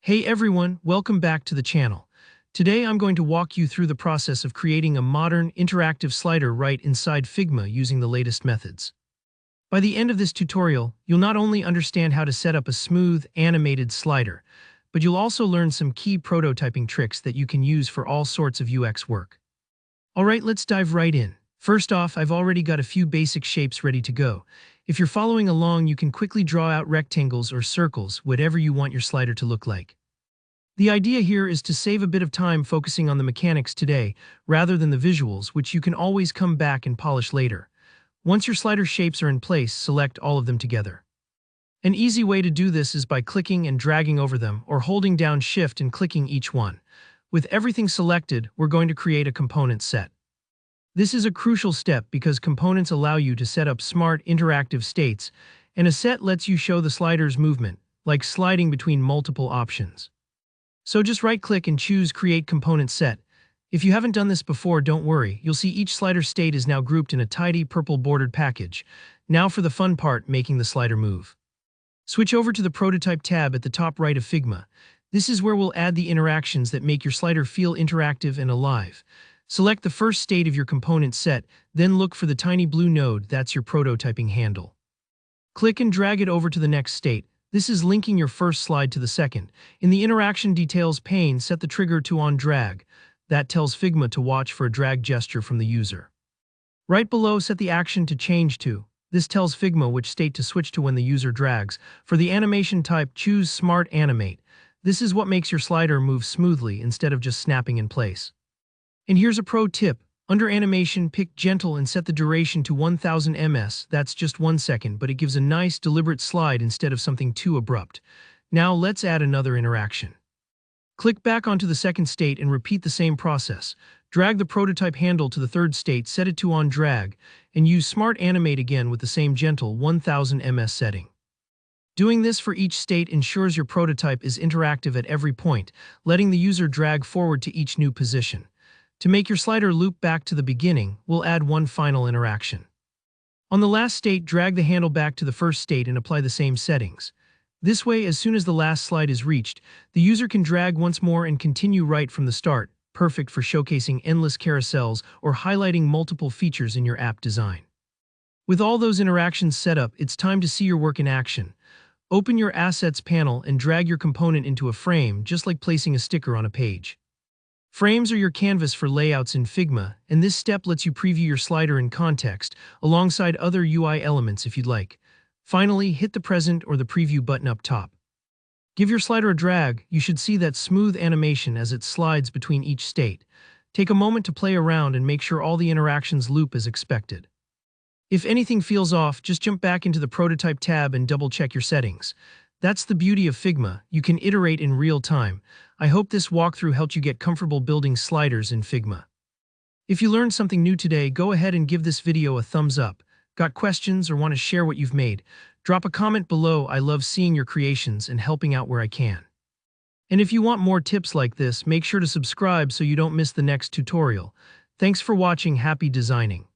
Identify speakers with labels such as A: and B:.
A: Hey everyone, welcome back to the channel. Today I'm going to walk you through the process of creating a modern, interactive slider right inside Figma using the latest methods. By the end of this tutorial, you'll not only understand how to set up a smooth, animated slider, but you'll also learn some key prototyping tricks that you can use for all sorts of UX work. Alright, let's dive right in. First off, I've already got a few basic shapes ready to go. If you're following along, you can quickly draw out rectangles or circles, whatever you want your slider to look like. The idea here is to save a bit of time focusing on the mechanics today, rather than the visuals, which you can always come back and polish later. Once your slider shapes are in place, select all of them together. An easy way to do this is by clicking and dragging over them, or holding down Shift and clicking each one. With everything selected, we're going to create a component set. This is a crucial step because components allow you to set up smart, interactive states, and a set lets you show the slider's movement, like sliding between multiple options. So just right-click and choose Create Component Set. If you haven't done this before, don't worry. You'll see each slider state is now grouped in a tidy purple bordered package. Now for the fun part, making the slider move. Switch over to the Prototype tab at the top right of Figma. This is where we'll add the interactions that make your slider feel interactive and alive. Select the first state of your component set, then look for the tiny blue node. That's your prototyping handle. Click and drag it over to the next state. This is linking your first slide to the second. In the Interaction Details pane, set the trigger to On Drag. That tells Figma to watch for a drag gesture from the user. Right below, set the action to Change to. This tells Figma which state to switch to when the user drags. For the animation type, choose Smart Animate. This is what makes your slider move smoothly instead of just snapping in place. And here's a pro tip. Under Animation, pick Gentle and set the duration to 1000 ms. That's just 1 second, but it gives a nice, deliberate slide instead of something too abrupt. Now let's add another interaction. Click back onto the second state and repeat the same process. Drag the prototype handle to the third state, set it to On Drag, and use Smart Animate again with the same gentle 1000 ms setting. Doing this for each state ensures your prototype is interactive at every point, letting the user drag forward to each new position. To make your slider loop back to the beginning, we'll add one final interaction. On the last state, drag the handle back to the first state and apply the same settings. This way, as soon as the last slide is reached, the user can drag once more and continue right from the start, perfect for showcasing endless carousels or highlighting multiple features in your app design. With all those interactions set up, it's time to see your work in action. Open your Assets panel and drag your component into a frame, just like placing a sticker on a page. Frames are your canvas for layouts in Figma, and this step lets you preview your slider in context, alongside other UI elements if you'd like. Finally, hit the Present or the Preview button up top. Give your slider a drag. You should see that smooth animation as it slides between each state. Take a moment to play around and make sure all the interactions loop as expected. If anything feels off, just jump back into the Prototype tab and double-check your settings. That's the beauty of Figma. You can iterate in real time. I hope this walkthrough helped you get comfortable building sliders in Figma. If you learned something new today, go ahead and give this video a thumbs up. Got questions or want to share what you've made? Drop a comment below. I love seeing your creations and helping out where I can. And if you want more tips like this, make sure to subscribe so you don't miss the next tutorial. Thanks for watching. Happy designing.